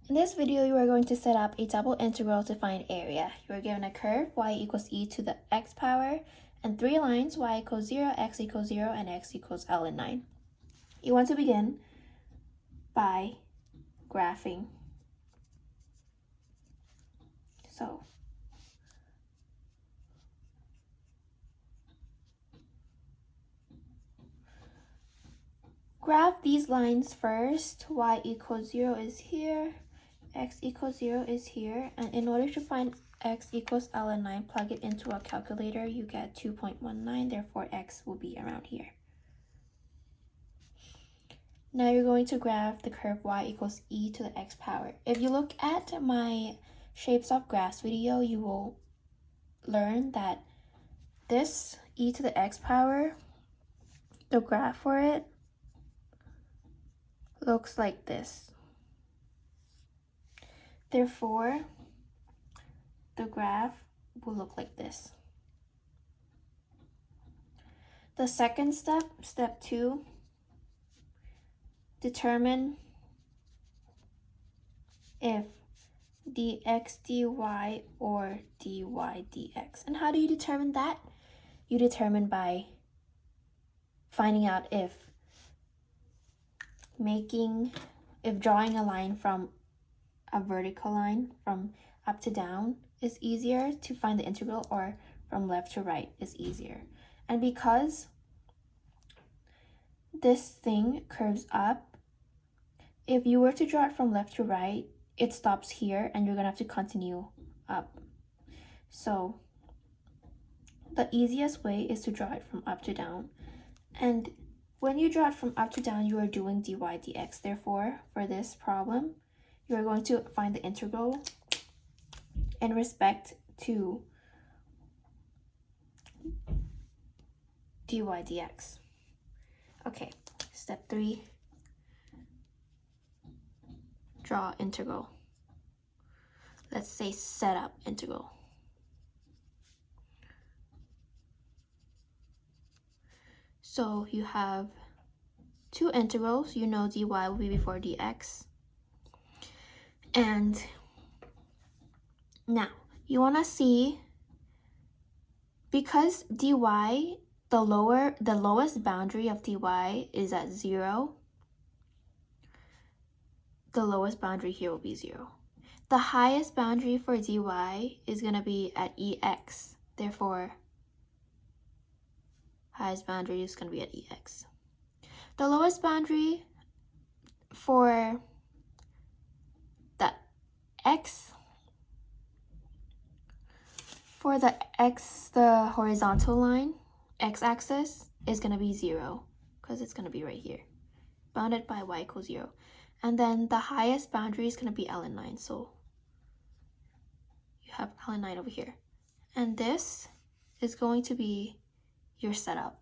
In this video, you are going to set up a double integral to find area. You are given a curve y equals e to the x power and three lines y equals 0, x equals 0, and x equals ln 9. You want to begin by graphing. So graph these lines first. Y equals 0 is here, x equals 0 is here, and in order to find x equals ln 9, plug it into a calculator, you get 2.19, therefore x will be around here. Now you're going to graph the curve y equals e to the x power. If you look at my shapes of graphs video, you will learn that this e to the x power, the graph for it looks like this. Therefore, the graph will look like this. The second step, step 2, determine if dx dy or dy dx. And how do you determine that? You determine by finding out if drawing a line from a vertical line from up to down is easier to find the integral, or from left to right is easier. And because this thing curves up, if you were to draw it from left to right, it stops here and you're gonna have to continue up. So the easiest way is to draw it from up to down. And when you draw it from up to down, you are doing dy dx. Therefore, for this problem, you are going to find the integral in respect to dy dx. Okay, step 3, draw integral. Let's say setup integral. So you have two integrals. You know dy will be before dx. And now you want to see, because dy, the lowest boundary of dy is at 0, the lowest boundary here will be 0. The highest boundary for dy is going to be at ex. Therefore, highest boundary is going to be at ex. The lowest boundary for the the horizontal line, x-axis, is going to be 0, because it's going to be right here, bounded by y equals 0. And then the highest boundary is going to be ln 9, so you have ln 9 over here. And this is going to be your setup.